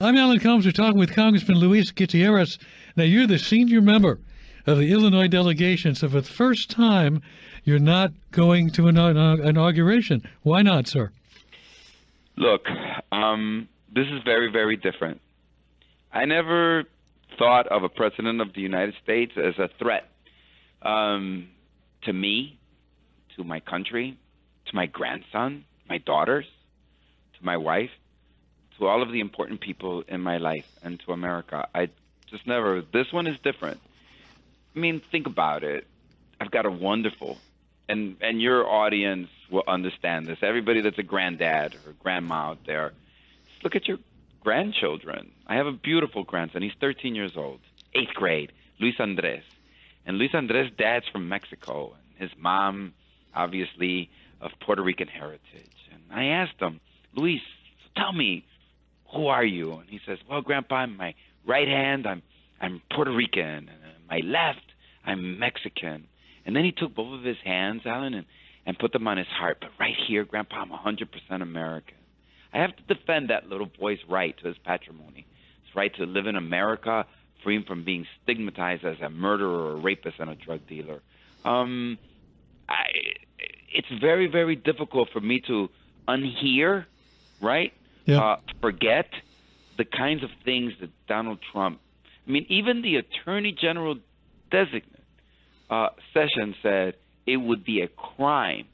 I'm Alan Combs. We're talking with Congressman Luis Gutierrez. Now, you're the senior member of the Illinois delegation, so for the first time, you're not going to an inauguration. Why not, sir? Look, this is very, very different. I never thought of a president of the United States as a threat to me, to my country, to my grandson, my daughters, to my wife, to all of the important people in my life, and to America. I just never. This one is different. I mean, think about it. I've got a wonderful, and your audience will understand this. Everybody that's a granddad or grandma out there, just look at your grandchildren. I have a beautiful grandson. He's 13 years old, 8th grade, Luis Andres. And Luis Andres' dad's from Mexico, and his mom, obviously, of Puerto Rican heritage. And I asked him, Luis, tell me, who are you? And he says, well, Grandpa, in my right hand, I'm Puerto Rican, and in my left, I'm Mexican. And then he took both of his hands, Alan, and put them on his heart. But right here, Grandpa, I'm 100% American. I have to defend that little boy's right to his patrimony, his right to live in America, free from being stigmatized as a murderer, a rapist, and a drug dealer. It's very, very difficult for me to unhear, right? Yeah. Forget the kinds of things that Donald Trump, I mean, even the Attorney General designate, Sessions, said it would be a crime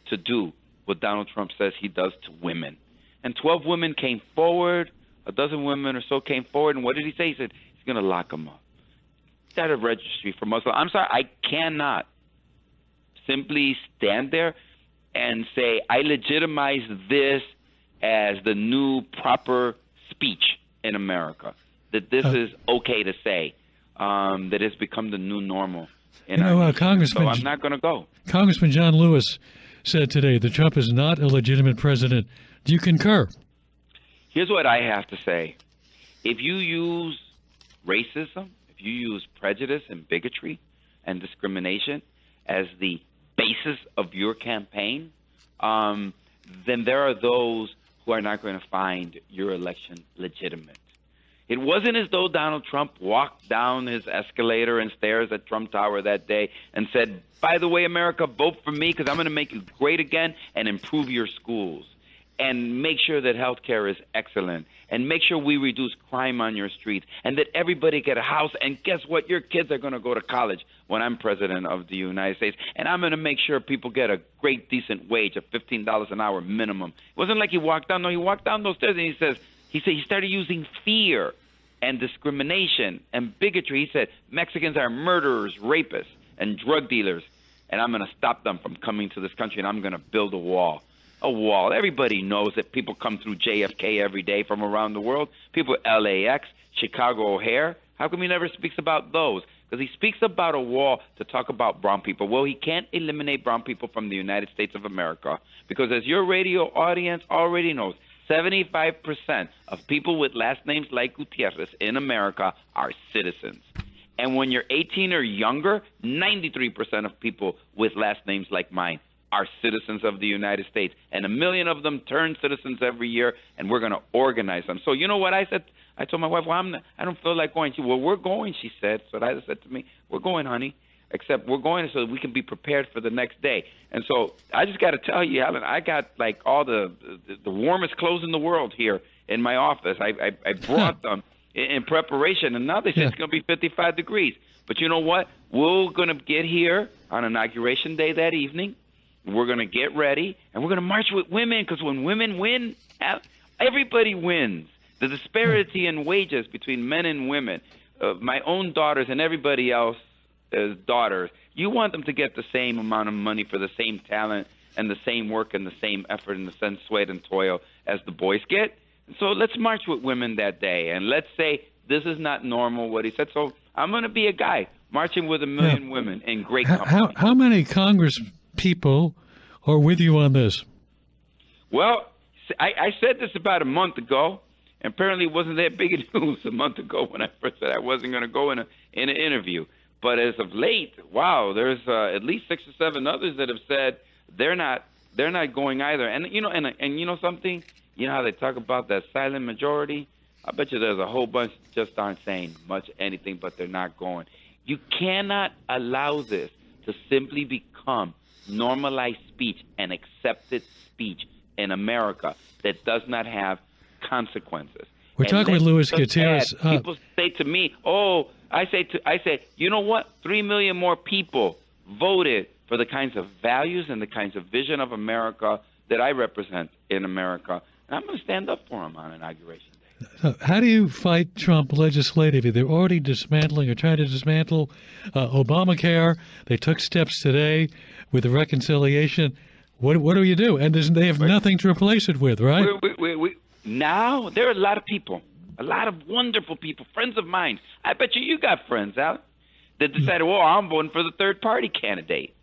to do what Donald Trump says he does to women. And 12 women came forward, a dozen women or so came forward, and what did he say? He said he's going to lock them up. Is that a registry for Muslims? I'm sorry, I cannot simply stand there and say I legitimize this as the new proper speech in America, that this is okay to say, that it's become the new normal. Congressman, so I'm not going to go. Congressman John Lewis said today that Trump is not a legitimate president. Do you concur? Here's what I have to say. If you use racism, if you use prejudice and bigotry and discrimination as the basis of your campaign, then there are those who are not going to find your election legitimate. It wasn't as though Donald Trump walked down his escalator and stairs at Trump Tower that day and said, by the way, America, vote for me because I'm going to make you great again and improve your schools and make sure that health care is excellent and make sure we reduce crime on your streets and that everybody get a house. And guess what? Your kids are going to go to college when I'm president of the United States. And I'm going to make sure people get a great, decent wage of $15 an hour minimum. It wasn't like he walked down. No, he walked down those stairs and he started using fear and discrimination and bigotry. He said, Mexicans are murderers, rapists, and drug dealers, and I'm going to stop them from coming to this country, and I'm going to build a wall. A wall. Everybody knows that people come through JFK every day from around the world. People at LAX, Chicago O'Hare. How come he never speaks about those? Because he speaks about a wall to talk about brown people. Well, he can't eliminate brown people from the United States of America because, as your radio audience already knows, 75% of people with last names like Gutierrez in America are citizens. And when you're 18 or younger, 93% of people with last names like mine are citizens of the United States. And 1 million of them turn citizens every year, and we're going to organize them. So you know what I said? I told my wife, well, I don't feel like going. She said, well, we're going, she said. So I said to me, we're going, honey, except we're going so that we can be prepared for the next day. And so I just got to tell you, Alan, I got like all the warmest clothes in the world here in my office. I brought them in preparation, and now they say it's going to be 55 degrees. But you know what? We're going to get here on Inauguration Day that evening. We're going to get ready, and we're going to march with women because when women win, everybody wins. The disparity in wages between men and women, my own daughters and everybody else's daughters, you want them to get the same amount of money for the same talent and the same work and the same effort and the same sweat and toil as the boys get. So let's march with women that day, and let's say this is not normal, what he said. So I'm going to be a guy marching with 1 million women in great company. How many Congress people are with you on this? Well, I said this about a month ago, and apparently it wasn't that big a news a month ago when I first said I wasn't going to go in an interview. But as of late, wow, there's at least 6 or 7 others that have said they're not going either. And you know, and you know something, you know how they talk about that silent majority. I bet you there's a whole bunch just aren't saying much anything, but they're not going. You cannot allow this to simply become normalized speech and accepted speech in America that does not have consequences. We're talking with Luis Gutierrez. People say to me, I say, you know what? 3 million more people voted for the kinds of values and the kinds of vision of America that I represent in America. And I'm going to stand up for them on Inauguration Day. So how do you fight Trump legislatively? They're already dismantling or trying to dismantle Obamacare. They took steps today with the reconciliation. What do you do? And they have nothing to replace it with, right? Now, there are a lot of people, a lot of wonderful people, friends of mine. I bet you got friends out that decided, well, I'm voting for the third-party candidate.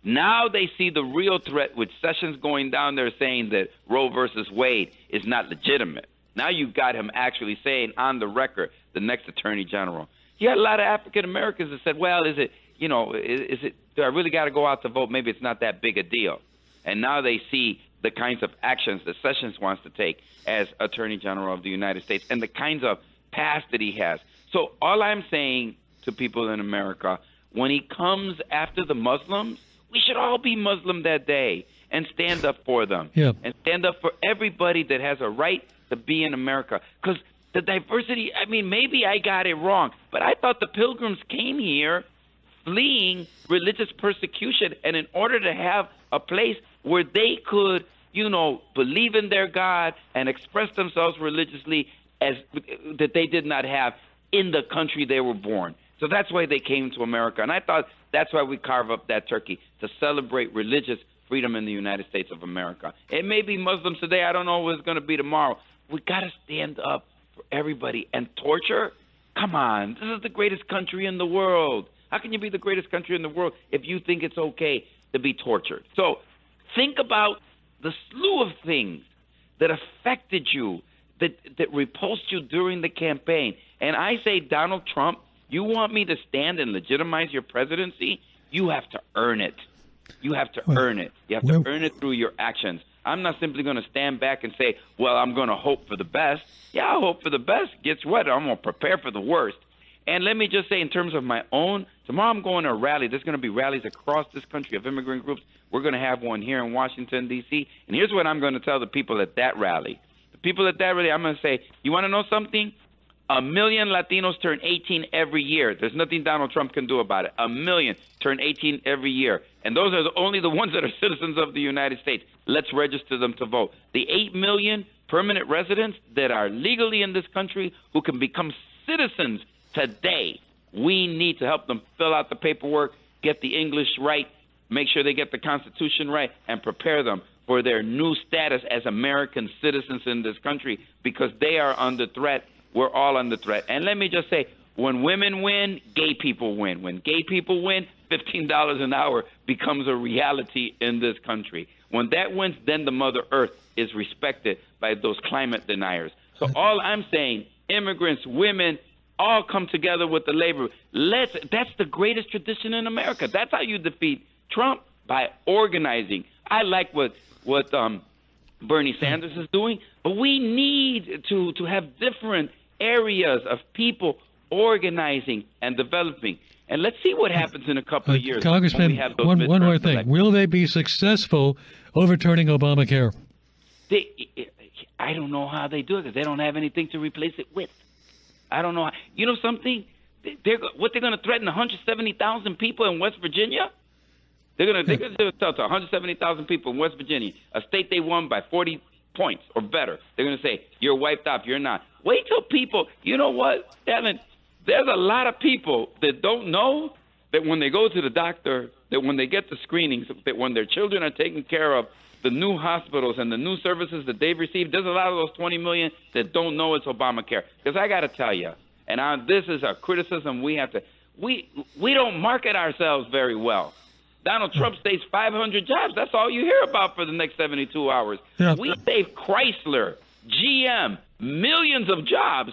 Now they see the real threat with Sessions going down there saying that Roe versus Wade is not legitimate. Now you've got him actually saying on the record, the next attorney general. You had a lot of African Americans that said, well, is it, do I really got to go out to vote? Maybe it's not that big a deal. And now they see the kinds of actions that Sessions wants to take as Attorney General of the United States and the kinds of past that he has. So all I'm saying to people in America, when he comes after the Muslims, we should all be Muslim that day and stand up for them. Yeah. And stand up for everybody that has a right to be in America. Because the diversity, I mean, maybe I got it wrong, but I thought the Pilgrims came here fleeing religious persecution, and in order to have a place where they could, believe in their God and express themselves religiously as that they did not have in the country they were born. So that's why they came to America. And I thought that's why we carve up that turkey, to celebrate religious freedom in the United States of America. It may be Muslims today. I don't know what it's going to be tomorrow. We got to stand up for everybody. And torture? Come on. This is the greatest country in the world. How can you be the greatest country in the world if you think it's okay to be tortured? So think about the slew of things that affected you, that repulsed you during the campaign. And I say, Donald Trump, you want me to stand and legitimize your presidency? You have to earn it. You have to earn it. You have to earn it through your actions. I'm not simply going to stand back and say, well, I'm going to hope for the best. Yeah, I'll hope for the best. Guess what? I'm going to prepare for the worst. And let me just say, in terms of my own, tomorrow I'm going to a rally. There's going to be rallies across this country of immigrant groups. We're going to have one here in Washington, D.C. And here's what I'm going to tell the people at that rally. The people at that rally, I'm going to say, you want to know something? 1 million Latinos turn 18 every year. There's nothing Donald Trump can do about it. 1 million turn 18 every year. And those are only the ones that are citizens of the United States. Let's register them to vote. The 8 million permanent residents that are legally in this country who can become citizens today, we need to help them fill out the paperwork, get the English right, make sure they get the Constitution right, and prepare them for their new status as American citizens in this country, because they are under threat. We're all under threat. And let me just say, when women win, gay people win. When gay people win, $15 an hour becomes a reality in this country. When that wins, then the Mother Earth is respected by those climate deniers. So all I'm saying, immigrants, women, all come together with the labor. That's the greatest tradition in America. That's how you defeat Trump, by organizing. I like what Bernie Sanders is doing, but we need to have different areas of people organizing and developing. And let's see what happens in a couple of years. Congressman, one more thing. Will they be successful overturning Obamacare? I don't know how they do it, because they don't have anything to replace it with. I don't know. You know something? They're going to threaten 170,000 people in West Virginia? They're going to tell to 170,000 people in West Virginia, a state they won by 40 points or better. They're going to say, you're wiped off, you're not. Wait till people, you know what, Devin, there's a lot of people that don't know that when they go to the doctor, that when they get the screenings, that when their children are taken care of, the new hospitals and the new services that they've received, there's a lot of those 20 million that don't know it's Obamacare. Because I got to tell you, and this is a criticism we have to, we don't market ourselves very well. Donald Trump saves 500 jobs. That's all you hear about for the next 72 hours. Yeah. We saved Chrysler, GM, millions of jobs.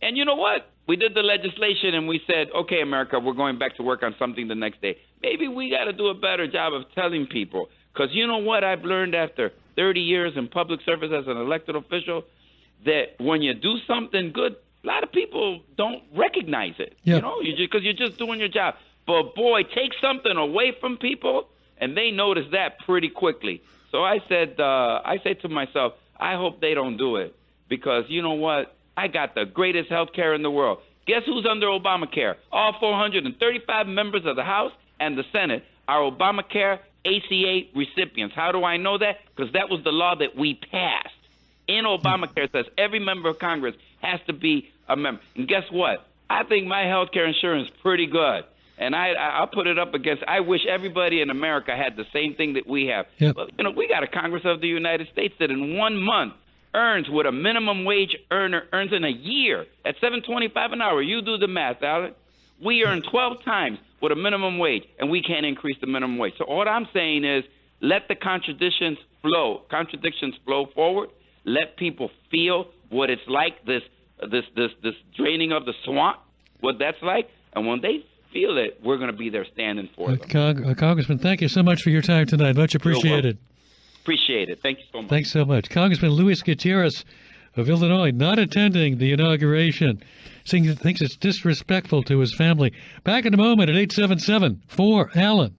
And you know what? We did the legislation and we said, okay, America, we're going back to work on something the next day. Maybe we got to do a better job of telling people. Because you know what I've learned after 30 years in public service as an elected official? that when you do something good, a lot of people don't recognize it. Yep. You know, because you're just doing your job. But boy, take something away from people, and they notice that pretty quickly. So I said to myself, I hope they don't do it, because you know what? I got the greatest health care in the world. Guess who's under Obamacare? All 435 members of the House and the Senate are Obamacare ACA recipients. How do I know that? Because that was the law that we passed. In Obamacare, it says every member of Congress has to be a member. And guess what? I think my health care insurance is pretty good. And I'll put it up against, I wish everybody in America had the same thing that we have. Yep. But, you know, we got a Congress of the United States that in 1 month earns what a minimum wage earner earns in a year at $7.25 an hour. You do the math, Alan. We earn 12 times what a minimum wage, and we can't increase the minimum wage. So all I'm saying is let the contradictions flow forward. Let people feel what it's like, this draining of the swamp, what that's like. And when they feel it, we're going to be there standing for them. Congressman, thank you so much for your time tonight. Much appreciated. Appreciate it. Thank you so much. Thanks so much. Congressman Luis Gutierrez of Illinois, not attending the inauguration, thinks it's disrespectful to his family. Back in a moment at 877-4-ALAN.